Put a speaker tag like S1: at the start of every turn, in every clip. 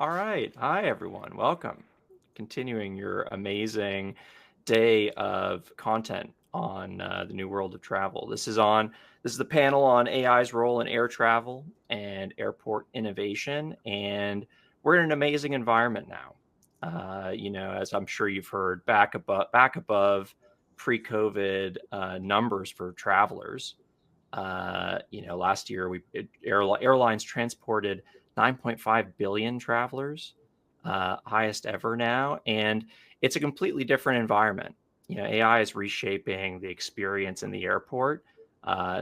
S1: All right. Hi, everyone. Welcome. Continuing your amazing day of content on the new world of travel. This is the panel on AI's role in air travel and airport innovation. And we're in an amazing environment now. As I'm sure you've heard, back above pre-COVID numbers for travelers. Last year airlines transported 9.5 billion travelers, highest ever now, and it's a completely different environment. AI is reshaping the experience in the airport.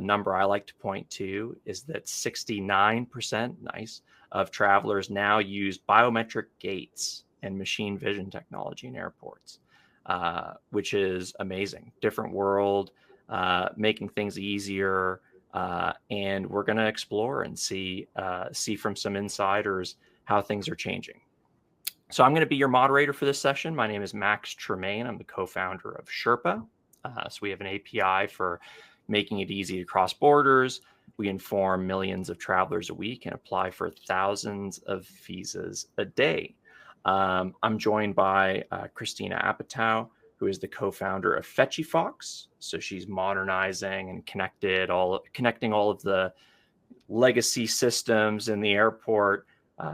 S1: Number I like to point to is that 69%, nice, of travelers now use biometric gates and machine vision technology in airports, which is amazing. Different world, making things easier, and we're going to explore and see from some insiders how things are changing. So I'm going to be your moderator for this session. My name is Max Tremaine. I'm the co-founder of Sherpa. So we have an API for making it easy to cross borders. We inform millions of travelers a week and apply for thousands of visas a day. I'm joined by Christina Apatow, who is the co-founder of FetchyFox. So she's modernizing and connecting all of the legacy systems in the airport.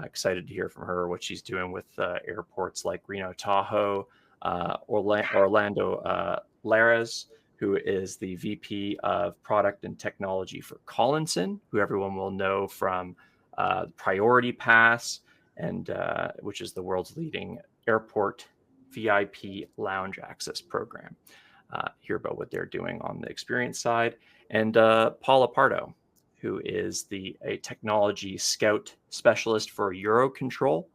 S1: Excited to hear from her what she's doing with airports like Reno Tahoe, Orlando Lares, who is the VP of Product and Technology for Collinson, who everyone will know from Priority Pass, and which is the world's leading airport VIP lounge access program. Hear about what they're doing on the experience side. And Paula Pardo, who is a technology scout specialist for Eurocontrol,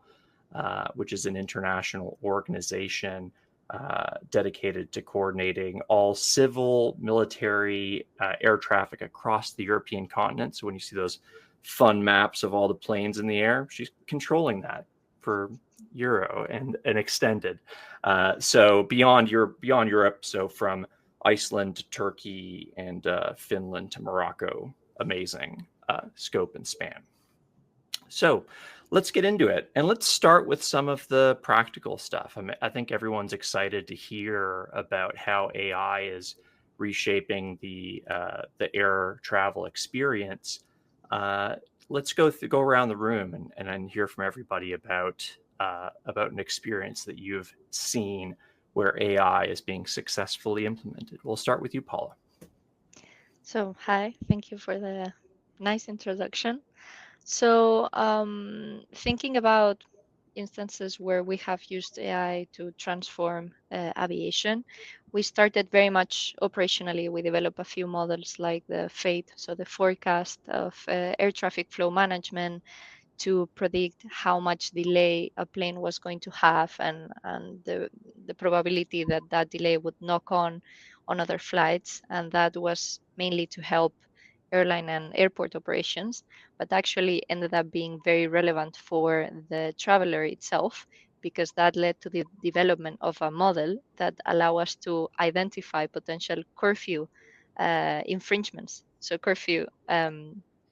S1: which is an international organization dedicated to coordinating all civil, military air traffic across the European continent. So when you see those fun maps of all the planes in the air, she's controlling that for Euro and extended. So beyond Europe, so from Iceland to Turkey and Finland to Morocco, amazing scope and span. So let's get into it, and let's start with some of the practical stuff. I think everyone's excited to hear about how AI is reshaping the air travel experience. Let's go around the room and hear from everybody about an experience that you've seen where AI is being successfully implemented. We'll start with you, Paula.
S2: So, hi, thank you for the nice introduction. So, thinking about instances where we have used AI to transform aviation, we started very much operationally. We developed a few models like the FATE, so the forecast of air traffic flow management, to predict how much delay a plane was going to have, and the probability that that delay would knock on other flights. And that was mainly to help airline and airport operations, but actually ended up being very relevant for the traveler itself, because that led to the development of a model that allow us to identify potential curfew infringements. So curfew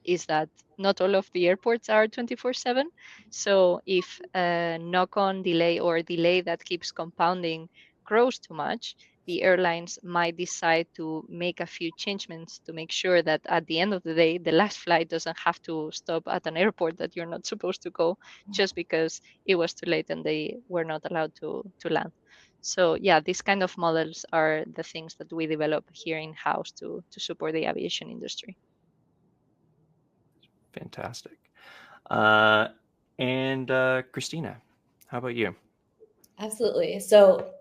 S2: is that not all of the airports are 24/7. So if a knock-on delay or a delay that keeps compounding grows too much, the airlines might decide to make a few changements to make sure that at the end of the day, the last flight doesn't have to stop at an airport that you're not supposed to go just because it was too late and they were not allowed to land. So yeah, these kind of models are the things that we develop here in-house to support the aviation industry.
S1: Fantastic. And Christina, how about you?
S3: Absolutely. So,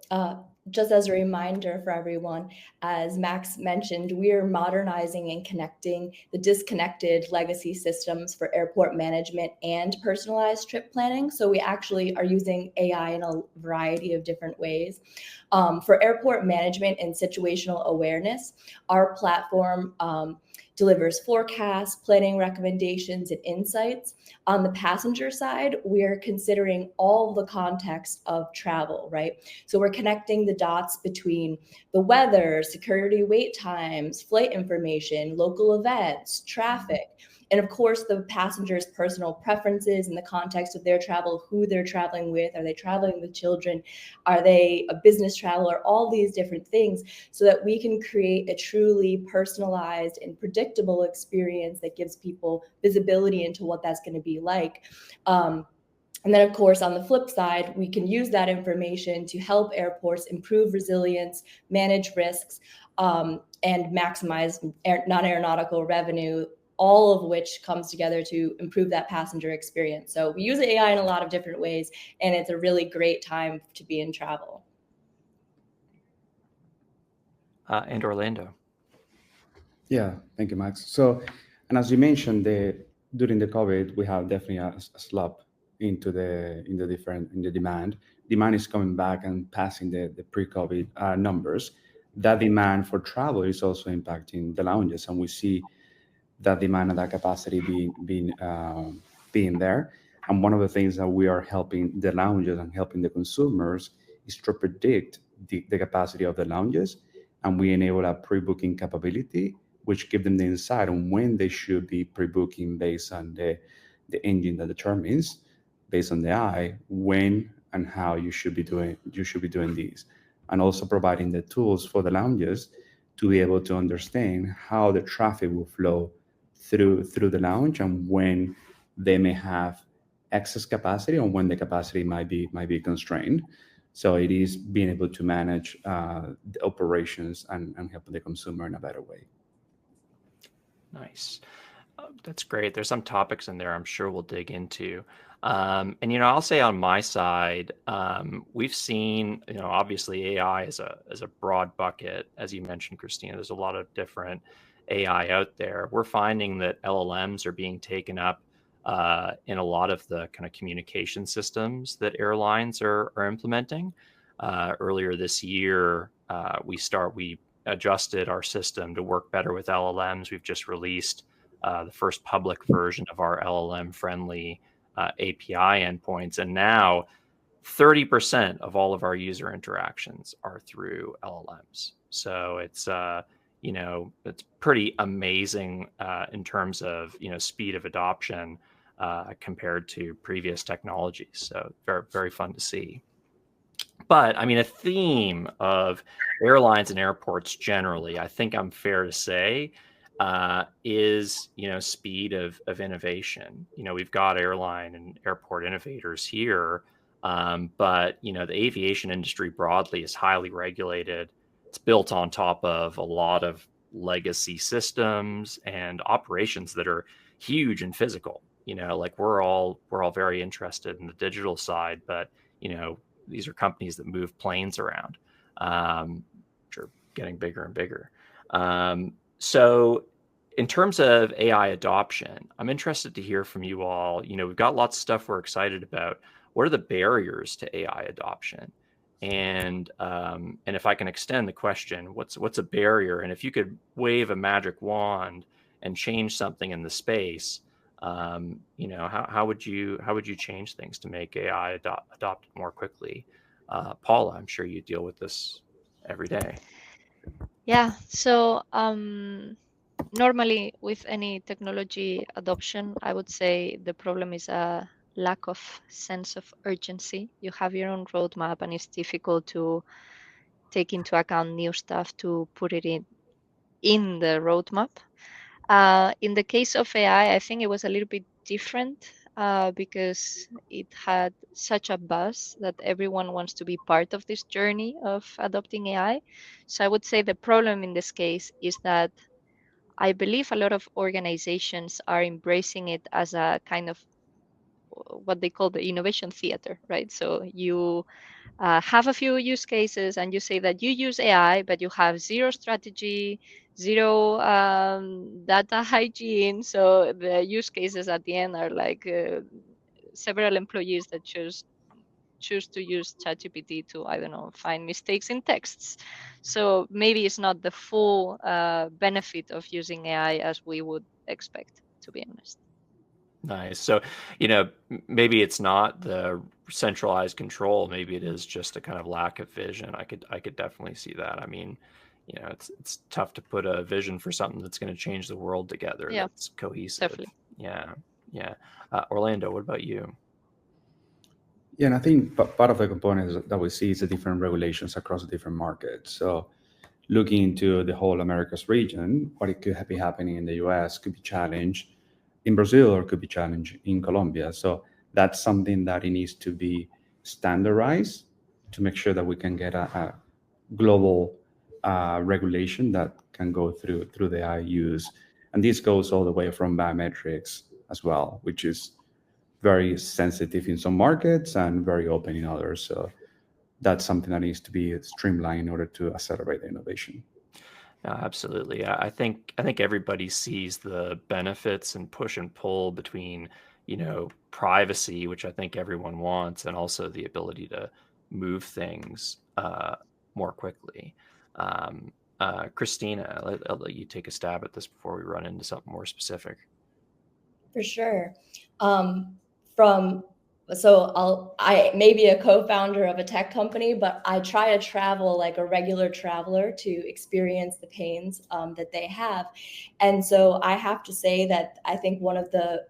S3: just as a reminder for everyone, as Max mentioned, we are modernizing and connecting the disconnected legacy systems for airport management and personalized trip planning. So we actually are using AI in a variety of different ways. For airport management and situational awareness, our platform delivers forecasts, planning recommendations, and insights. On the passenger side, we're considering all the context of travel, right? So we're connecting the dots between the weather, security wait times, flight information, local events, traffic, And of course, the passenger's personal preferences in the context of their travel, who they're traveling with, are they traveling with children, are they a business traveler, all these different things, so that we can create a truly personalized and predictable experience that gives people visibility into what that's going to be like. And then, of course, on the flip side, we can use that information to help airports improve resilience, manage risks, and maximize non-aeronautical revenue, all of which comes together to improve that passenger experience. So we use AI in a lot of different ways, and it's a really great time to be in travel.
S1: And Orlando.
S4: Yeah, thank you, Max. So, and as you mentioned, during the COVID, we have definitely a slump into the demand. Demand is coming back and passing the pre-COVID numbers. That demand for travel is also impacting the lounges, and we see that demand and that capacity being there. And one of the things that we are helping the lounges and helping the consumers is to predict the capacity of the lounges, and we enable a pre-booking capability, which give them the insight on when they should be pre-booking based on the engine that determines, based on the eye, when and how you should be doing these, and also providing the tools for the lounges to be able to understand how the traffic will flow through the lounge and when they may have excess capacity or when the capacity might be constrained. So it is being able to manage the operations and helping the consumer in a better way.
S1: Nice. That's great. There's some topics in there I'm sure we'll dig into. And, I'll say on my side, we've seen, obviously AI is a broad bucket. As you mentioned, Christina, there's a lot of different AI out there. We're finding that LLMs are being taken up in a lot of the kind of communication systems that airlines are implementing. Earlier this year, we adjusted our system to work better with LLMs. We've just released the first public version of our LLM-friendly API endpoints, and now 30% of all of our user interactions are through LLMs. So it's it's pretty amazing in terms of speed of adoption compared to previous technologies. So very, very fun to see. But a theme of airlines and airports generally, I think I'm fair to say, is speed of innovation. We've got airline and airport innovators here, but the aviation industry broadly is highly regulated. It's built on top of a lot of legacy systems and operations that are huge and physical. Like we're all very interested in the digital side, but these are companies that move planes around, which are getting bigger and bigger. So in terms of AI adoption, I'm interested to hear from you all. We've got lots of stuff we're excited about. What are the barriers to AI adoption? And if I can extend the question, what's a barrier? And if you could wave a magic wand and change something in the space, how would you change things to make AI adopted more quickly? Paula, I'm sure you deal with this every day.
S2: Yeah. So normally with any technology adoption, I would say the problem is a lack of sense of urgency. You have your own roadmap and it's difficult to take into account new stuff to put it in the roadmap. In the case of AI, I think it was a little bit different because it had such a buzz that everyone wants to be part of this journey of adopting AI. So I would say the problem in this case is that I believe a lot of organizations are embracing it as a kind of what they call the innovation theater, right? So you have a few use cases and you say that you use AI, but you have zero strategy, zero data hygiene. So the use cases at the end are like several employees that choose to use ChatGPT to, I don't know, find mistakes in texts. So maybe it's not the full benefit of using AI as we would expect, to be honest.
S1: Nice. So, maybe it's not the centralized control. Maybe it is just a kind of lack of vision. I could definitely see that. it's tough to put a vision for something that's going to change the world together,
S2: Yeah,
S1: that's cohesive.
S2: definitely.
S1: Yeah. Orlando, what about you?
S4: Yeah, and I think part of the components that we see is the different regulations across the different markets. So looking into the whole Americas region, what it could be happening in the US could be challenged in Brazil or could be challenged in Colombia. So that's something that it needs to be standardized to make sure that we can get a global regulation that can go through the IUs. And this goes all the way from biometrics as well, which is very sensitive in some markets and very open in others. So that's something that needs to be streamlined in order to accelerate the innovation.
S1: Absolutely. I think everybody sees the benefits and push and pull between, privacy, which I think everyone wants, and also the ability to move things more quickly. Christina, I'll let you take a stab at this before we run into something more specific.
S3: For sure. I may be a co-founder of a tech company, but I try to travel like a regular traveler to experience the pains that they have. And so I have to say that I think one of the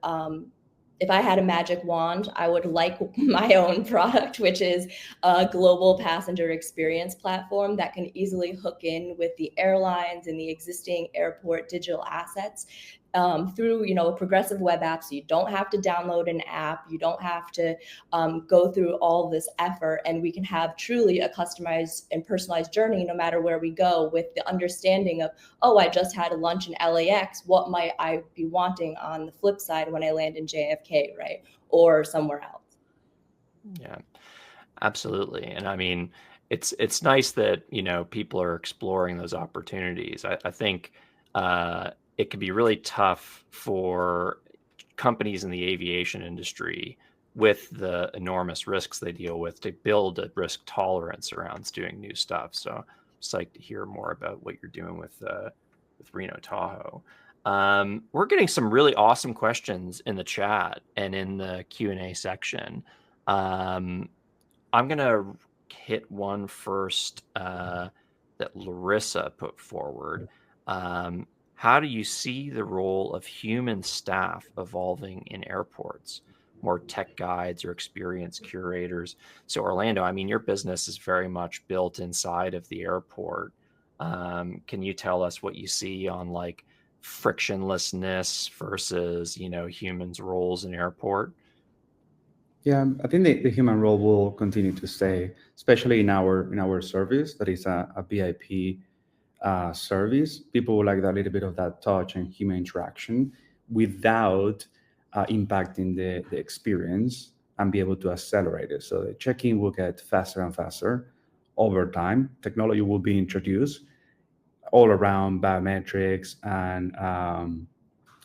S3: if I had a magic wand, I would like my own product, which is a global passenger experience platform that can easily hook in with the airlines and the existing airport digital assets through, progressive web apps. So you don't have to download an app. You don't have to go through all this effort, and we can have truly a customized and personalized journey no matter where we go, with the understanding of, oh, I just had a lunch in LAX. What might I be wanting on the flip side when I land in JFK, right? Or somewhere else.
S1: Yeah, absolutely. And I mean, it's nice that, people are exploring those opportunities. I think it can be really tough for companies in the aviation industry, with the enormous risks they deal with, to build a risk tolerance around doing new stuff. So I'm psyched to hear more about what you're doing with Reno Tahoe. We're getting some really awesome questions in the chat and in the Q&A section. I'm gonna hit one first that Larissa put forward. How do you see the role of human staff evolving in airports? More tech guides or experience curators? So Orlando, I mean, your business is very much built inside of the airport. Can you tell us what you see on like frictionlessness versus, humans' roles in airport?
S4: Yeah, I think the human role will continue to stay, especially in our service that is a VIP service. People would like that little bit of that touch and human interaction without impacting the experience, and be able to accelerate it. So the check-in will get faster and faster over time. Technology will be introduced all around biometrics and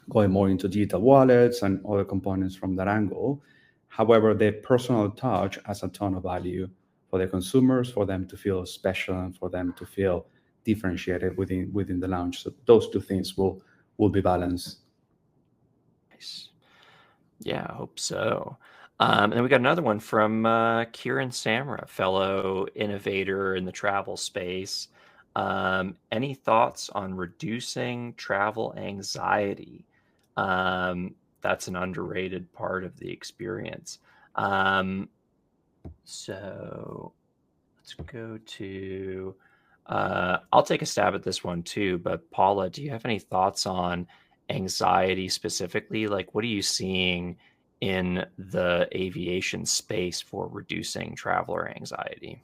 S4: going more into digital wallets and other components from that angle. However, the personal touch has a ton of value for the consumers, for them to feel special and for them to feel differentiated within the lounge. So those two things will be balanced.
S1: Nice. Yeah, I hope so. And then we got another one from Kieran Samra, fellow innovator in the travel space. Any thoughts on reducing travel anxiety? That's an underrated part of the experience. So let's go to, I'll take a stab at this one too, but Paula, do you have any thoughts on anxiety specifically? Like, what are you seeing in the aviation space for reducing traveler anxiety?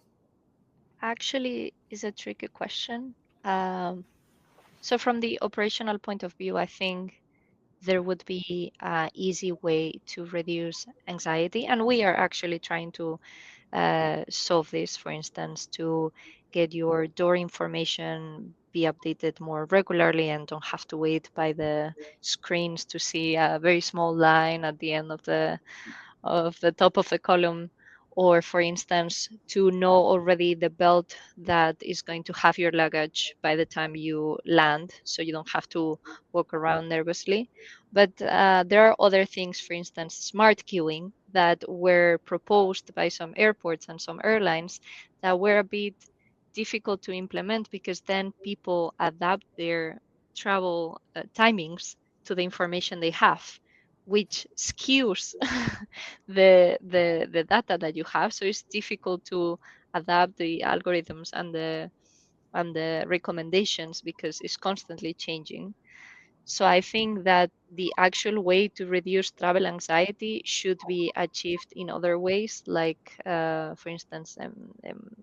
S2: Actually, is a tricky question. So from the operational point of view, I think there would be an easy way to reduce anxiety, and we are actually trying to solve this. For instance, to get your door information be updated more regularly and don't have to wait by the screens to see a very small line at the end of the top of the column, or for instance to know already the belt that is going to have your luggage by the time you land, so you don't have to walk around nervously. But there are other things, for instance smart queuing, that were proposed by some airports and some airlines that were a bit difficult to implement because then people adapt their travel timings to the information they have, which skews the data that you have. So it's difficult to adapt the algorithms and the recommendations because it's constantly changing. So I think that the actual way to reduce travel anxiety should be achieved in other ways, like, for instance,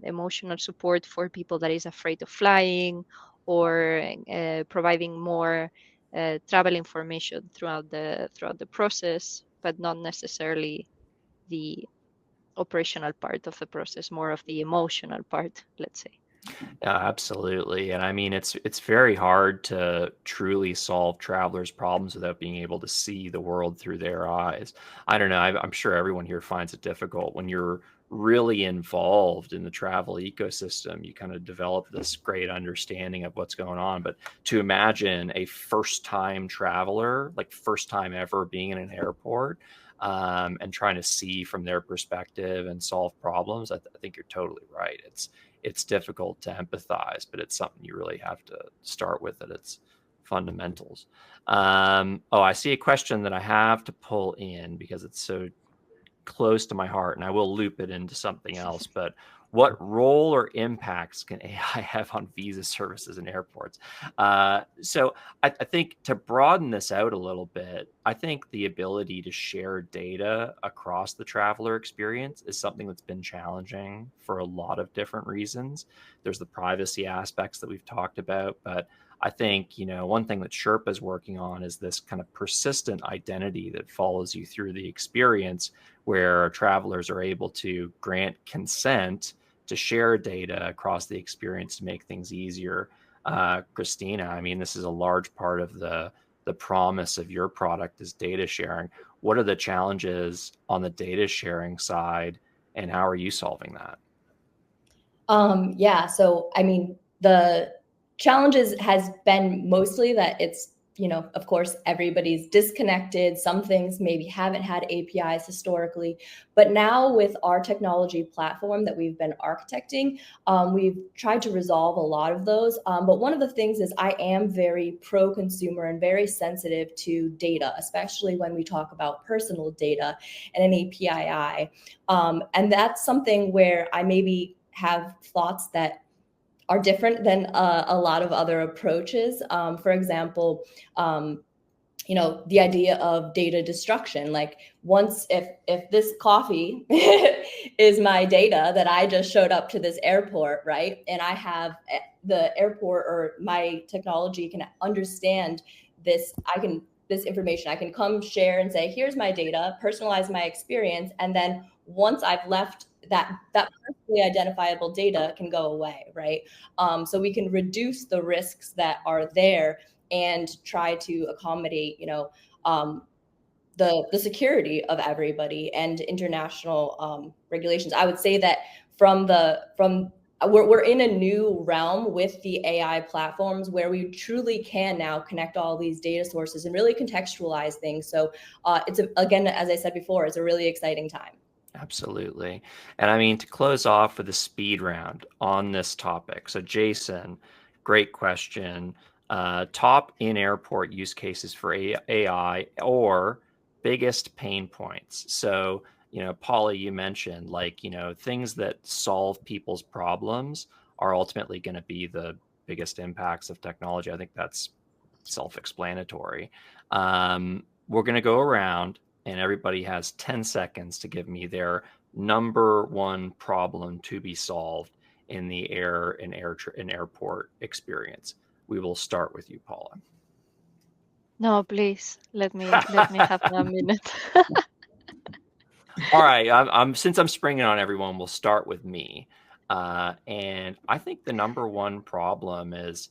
S2: emotional support for people that is afraid of flying, or providing more travel information throughout the process, but not necessarily the operational part of the process, more of the emotional part, let's say.
S1: Yeah, absolutely. And I mean, it's very hard to truly solve travelers' problems without being able to see the world through their eyes. I don't know. I'm sure everyone here finds it difficult when you're really involved in the travel ecosystem. You kind of develop this great understanding of what's going on. But to imagine a first-time traveler, like first time ever being in an airport, and trying to see from their perspective and solve problems, I think you're totally right. It's difficult to empathize, but it's something you really have to start with at its fundamentals. I see a question that I have to pull in because it's so close to my heart, and I will loop it into something else. But what role or impacts can AI have on visa services in airports? So I think to broaden this out a little bit, I think the ability to share data across the traveler experience is something that's been challenging for a lot of different reasons. There's the privacy aspects that we've talked about, but I think, one thing that Sherpa is working on is this kind of persistent identity that follows you through the experience, where travelers are able to grant consent to share data across the experience to make things easier. Christina, I mean, this is a large part of the promise of your product is data sharing. What are the challenges on the data sharing side, and how are you solving that?
S3: Yeah, so I mean, the challenges has been mostly that it's, of course, everybody's disconnected. Some things maybe haven't had APIs historically, but now with our technology platform that we've been architecting, we've tried to resolve a lot of those. But one of the things is I am very pro-consumer and very sensitive to data, especially when we talk about personal data and an API. And that's something where I maybe have thoughts that are different than a lot of other approaches. For example, the idea of data destruction. Like, once if this coffee is my data that I just showed up to this airport, right? And I have the airport or my technology can understand this, this information. I can come share and say, here's my data, personalize my experience. And then once I've left, that personally identifiable data can go away, right? So we can reduce the risks that are there and try to accommodate, the security of everybody and international regulations. I would say that we're in a new realm with the AI platforms where we truly can now connect all these data sources and really contextualize things. So again, as I said before, it's a really exciting time.
S1: Absolutely. And I mean, to close off with a speed round on this topic. So Jason, great question. Top in-airport use cases for AI or biggest pain points. So, Paula, you mentioned things that solve people's problems are ultimately going to be the biggest impacts of technology. I think that's self-explanatory. We're going to go around, and everybody has 10 seconds to give me their number one problem to be solved in the airport experience. We will start with you, Paula.
S2: No, please let me have 1 minute.
S1: All right, since I'm springing on everyone, we'll start with me. And I think the number one problem is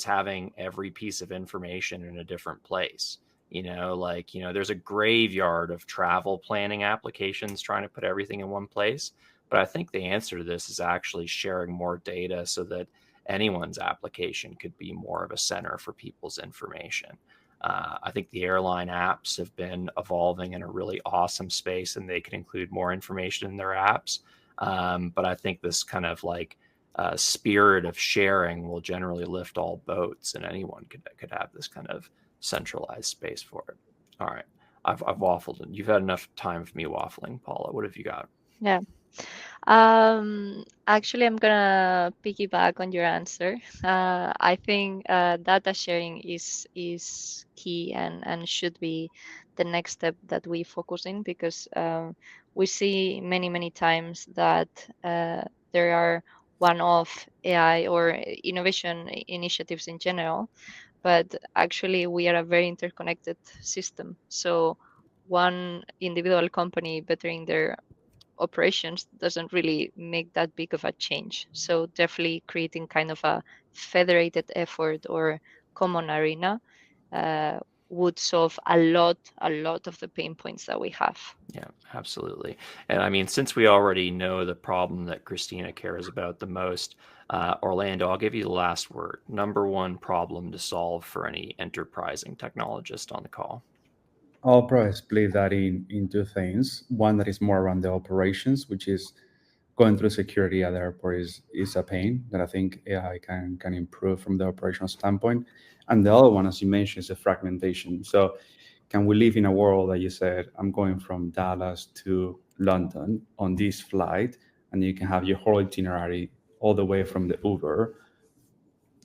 S1: having every piece of information in a different place. There's a graveyard of travel planning applications trying to put everything in one place. But I think the answer to this is actually sharing more data so that anyone's application could be more of a center for people's information. I think the airline apps have been evolving in a really awesome space, and they can include more information in their apps. But I think this kind of spirit of sharing will generally lift all boats, and anyone could have this kind of centralized space for it. All right, I've waffled, and you've had enough time for me waffling. Paula, what have you got?
S2: Yeah. Actually, I'm gonna piggyback on your answer. I think data sharing is key and should be the next step that we focus in, because we see many times that there are one-off AI or innovation initiatives in general, but actually we are a very interconnected system. So one individual company bettering their operations doesn't really make that big of a change. So definitely creating kind of a federated effort or common arena would solve a lot of the pain points that we have.
S1: Yeah, absolutely. And I mean, since we already know the problem that Christina cares about the most, Orlando, I'll give you the last word. Number one problem to solve for any enterprising technologist on the call.
S4: I'll probably split that in two things. One that is more around the operations, which is going through security at the airport is a pain that I think AI can improve from the operational standpoint. And the other one, as you mentioned, is the fragmentation. So can we live in a world that you said, I'm going from Dallas to London on this flight, and you can have your whole itinerary all the way from the Uber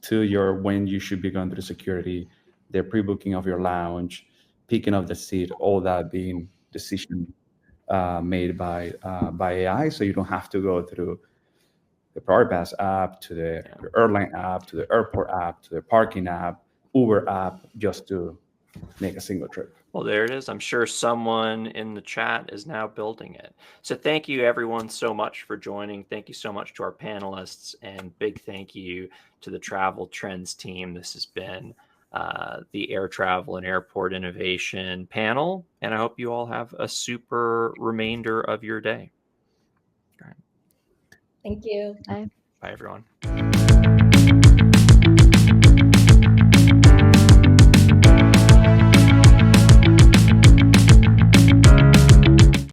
S4: to your when you should be going through security, the pre-booking of your lounge, picking up the seat, all that being decision made by AI, so you don't have to go through the Priority Pass app to the airline app to the airport app to the parking app, Uber app, just to make a single trip.
S1: Well, there it is. I'm sure someone in the chat is now building it. So thank you, everyone, so much for joining. Thank you so much to our panelists, and big thank you to the Travel Trends team. This has been the Air Travel and Airport Innovation panel, and I hope you all have a super remainder of your day. All right.
S3: Thank you.
S2: Bye.
S1: Bye, everyone.